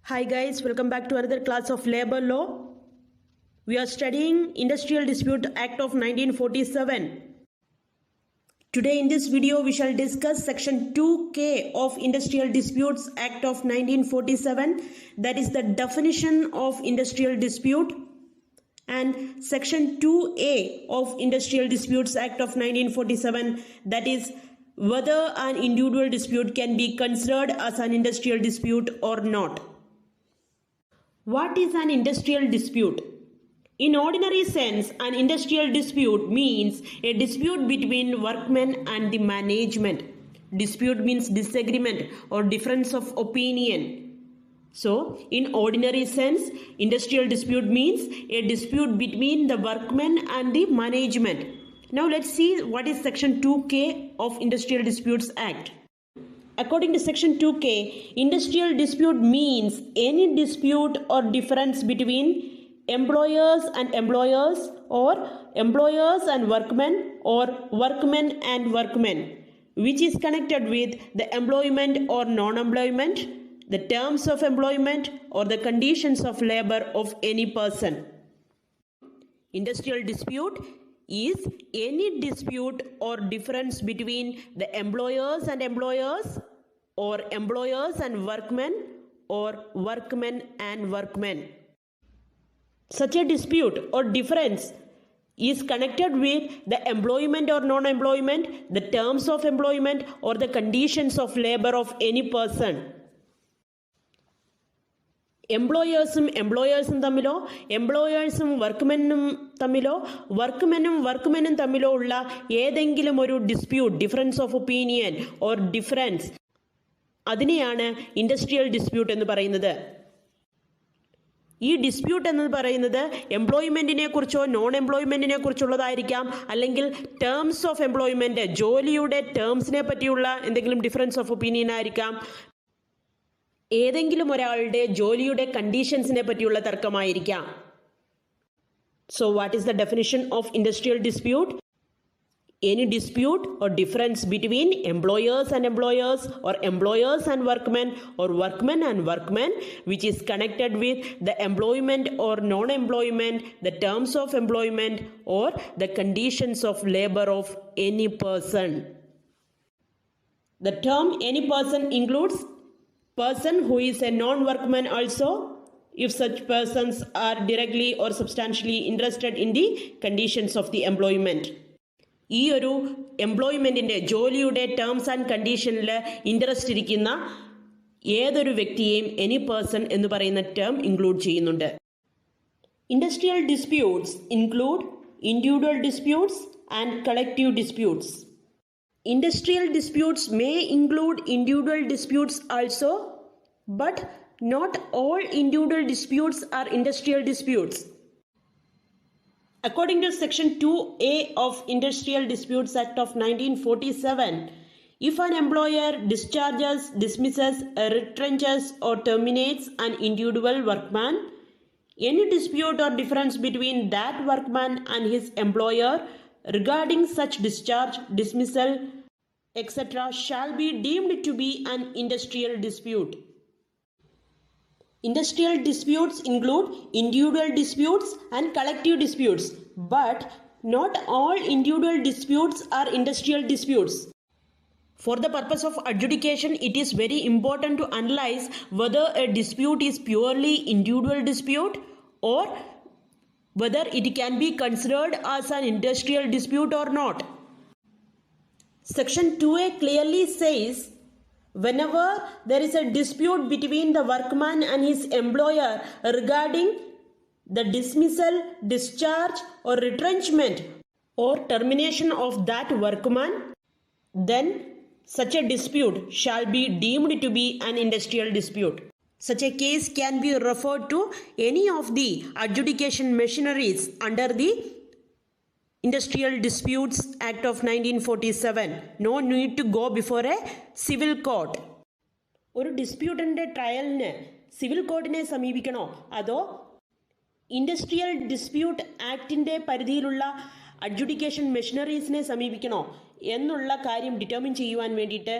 Hi guys, welcome back to another class of labor law. We are studying Industrial Dispute Act of 1947. Today in this video we shall discuss section 2K of Industrial Disputes Act of 1947, that is the definition of industrial dispute, and section 2A of Industrial Disputes Act of 1947, that is whether an individual dispute can be considered as an industrial dispute or not. What is an industrial dispute? In ordinary sense, an industrial dispute means a dispute between workmen and the management. Dispute means disagreement or difference of opinion. So, in ordinary sense, industrial dispute means a dispute between the workmen and the management. Now let's see what is section 2K of Industrial Disputes Act. According to section 2K, industrial dispute means any dispute or difference between employers and employers, or employers and workmen, or workmen and workmen, which is connected with the employment or non-employment, the terms of employment, or the conditions of labor of any person. Industrial dispute is any dispute or difference between the employers and employers, or employers and workmen, or workmen and workmen. Such a dispute or difference is connected with the employment or non-employment, the terms of employment, or the conditions of labor of any person. എംപ്ലോയേഴ്സും തമ്മിലോ എംപ്ലോയേഴ്സും വർക്ക്മെനും തമ്മിലോ ഉള്ള ഏതെങ്കിലും ഒരു dispute, difference of opinion or difference, അതിനെയാണ് industrial dispute എന്ന് പറയുന്നത്. ഈ dispute എന്ന് പറയുന്നത് എംപ്ലോയ്മെൻറ്റിനെ കുറിച്ചോ നോൺ എംപ്ലോയ്മെൻറ്റിനെ കുറിച്ചുള്ളതായിരിക്കാം, അല്ലെങ്കിൽ ടേംസ് ഓഫ് എംപ്ലോയ്മെൻറ്റ്, ജോലിയുടെ ടേംസിനെ പറ്റിയുള്ള എന്തെങ്കിലും ഡിഫറൻസ് ഓഫ് ഒപ്പീനിയൻ ആയിരിക്കാം, ഏതെങ്കിലും ഒരാളുടെ ജോലിയുടെ കണ്ടീഷൻസിനെ പറ്റിയുള്ള തർക്കമായിരിക്കാം. So what is the definition of industrial dispute? Any dispute or difference between employers and employers, or employers and workmen, or workmen and workmen, which is connected with the employment or non-employment, the terms of employment, or the conditions of labor of any person. The term any person includes person who is a non-workman also, if such persons are directly or substantially interested in the conditions of the employment. ഈ ഒരു എംപ്ലോയ്മെൻറ്റിൻ്റെ, ജോലിയുടെ terms and കണ്ടീഷനിൽ interest ഇരിക്കുന്ന ഏതൊരു വ്യക്തിയെയും any person എന്ന് പറയുന്ന term include ചെയ്യുന്നുണ്ട്. Industrial disputes include individual disputes and collective disputes. Industrial disputes may include individual disputes also, but not all individual disputes are industrial disputes. According to section 2A of Industrial Disputes Act of 1947, if an employer discharges, dismisses, retrenches, or terminates an individual workman, any dispute or difference between that workman and his employer regarding such discharge, dismissal, etc. shall be deemed to be an industrial dispute. Industrial disputes include individual disputes and collective disputes, but not all individual disputes are industrial disputes. For the purpose of adjudication, it is very important to analyze whether a dispute is purely individual dispute or whether it can be considered as an industrial dispute or not. Section 2A clearly says whenever there is a dispute between the workman and his employer regarding the dismissal, discharge, or retrenchment or termination of that workman, then such a dispute shall be deemed to be an industrial dispute. Such a case can be referred to any of the adjudication machineries under the Industrial Disputes Act of 1947. No need to go before a civil court. ഒരു ഡിസ്പ്യൂട്ടിൻ്റെ ട്രയലിന് civil കോർട്ടിനെ സമീപിക്കണോ അതോ industrial dispute ആക്ടിൻ്റെ പരിധിയിലുള്ള adjudication മെഷീനറീസിനെ സമീപിക്കണോ എന്നുള്ള കാര്യം determine ചെയ്യുവാൻ വേണ്ടിയിട്ട്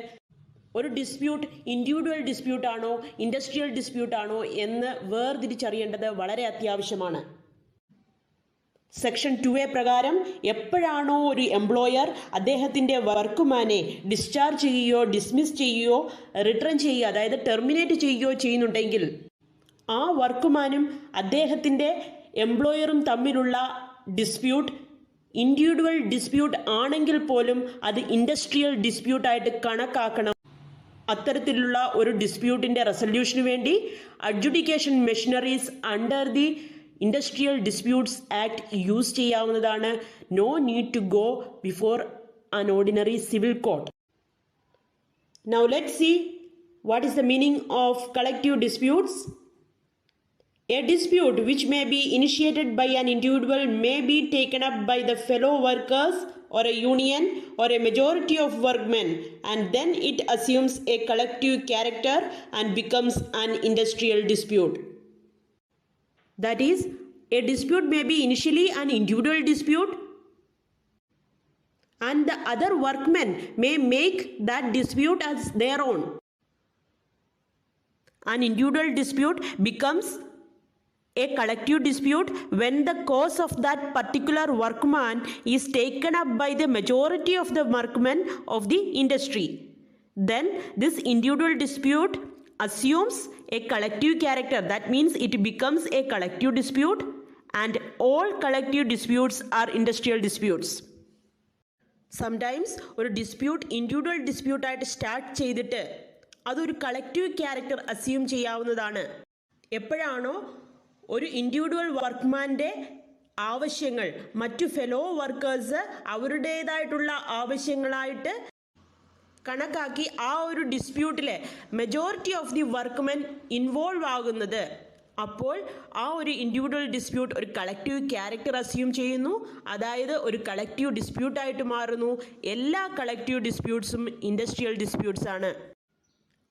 ഒരു dispute individual dispute ആണോ industrial dispute ആണോ എന്ന് വേർതിരിച്ചറിയേണ്ടത് വളരെ അത്യാവശ്യമാണ്. സെക്ഷൻ 2A പ്രകാരം എപ്പോഴാണോ ഒരു എംപ്ലോയർ അദ്ദേഹത്തിൻ്റെ വർക്ക്മാനെ ഡിസ്ചാർജ് ചെയ്യുകയോ ഡിസ്മിസ് ചെയ്യുകയോ റിട്ടേൺ ചെയ്യുകയോ അതായത് ടെർമിനേറ്റ് ചെയ്യുകയോ ചെയ്യുന്നുണ്ടെങ്കിൽ ആ വർക്ക്മാനും അദ്ദേഹത്തിൻ്റെ എംപ്ലോയറും തമ്മിലുള്ള ഡിസ്പ്യൂട്ട് ഇൻഡിവിജ്വൽ ഡിസ്പ്യൂട്ട് ആണെങ്കിൽ പോലും അത് ഇൻഡസ്ട്രിയൽ ഡിസ്പ്യൂട്ടായിട്ട് കണക്കാക്കണം. അത്തരത്തിലുള്ള ഒരു ഡിസ്പ്യൂട്ടിൻ്റെ റെസൊല്യൂഷന് വേണ്ടി adjudication machineries under the industrial disputes act use ചെയ്യാവുന്നതാണ്. No need to go before an ordinary civil court. Now let's see what is the meaning of collective disputes. A dispute which may be initiated by an individual may be taken up by the fellow workers or a union or a majority of workmen, and then it assumes a collective character and becomes an industrial dispute. That is, a dispute may be initially an individual dispute and the other workmen may make that dispute as their own. An individual dispute becomes a collective dispute when the cause of that particular workman is taken up by the majority of the workmen of the industry. Then this individual dispute assumes a collective character. That means it becomes a collective dispute, and all collective disputes are industrial disputes. Sometimes ഒരു dispute individual ഡിസ്പ്യൂട്ടായിട്ട് start ചെയ്തിട്ട് അതൊരു collective character assume ചെയ്യാവുന്നതാണ്. എപ്പോഴാണോ ഒരു individual വർക്ക്മാൻ്റെ ആവശ്യങ്ങൾ മറ്റു fellow workers അവരുടേതായിട്ടുള്ള ആവശ്യങ്ങളായിട്ട് കണക്കാക്കി ആ ഒരു ഡിസ്പ്യൂട്ടിലെ majority of the workmen involve ആകുന്നത്, അപ്പോൾ ആ ഒരു ഇൻഡിവിജ്വൽ ഡിസ്പ്യൂട്ട് ഒരു കളക്റ്റീവ് ക്യാരക്ടർ അസ്യൂം ചെയ്യുന്നു. അതായത് ഒരു കളക്റ്റീവ് ഡിസ്പ്യൂട്ടായിട്ട് മാറുന്നു. എല്ലാ കളക്റ്റീവ് ഡിസ്പ്യൂട്ട്സും ഇൻഡസ്ട്രിയൽ ഡിസ്പ്യൂട്ട്സ് ആണ്.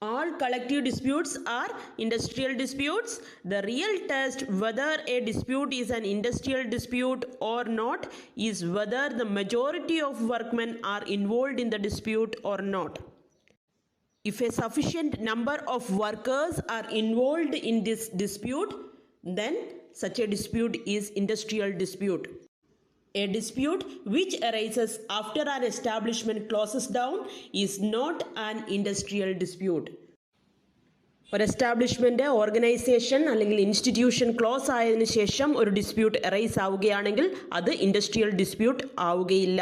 All collective disputes are industrial disputes. The real test whether a dispute is an industrial dispute or not is whether the majority of workmen are involved in the dispute or not. If a sufficient number of workers are involved in this dispute, then such a dispute is industrial dispute. A dispute which arises after an establishment closes down is not an industrial dispute. ഒരു establishment organisation അല്ലെങ്കിൽ institution close ആയതിനു ശേഷം ഒരു dispute arise ആവുകയാണെങ്കിൽ അത് industrial dispute ആവുകയില്ല.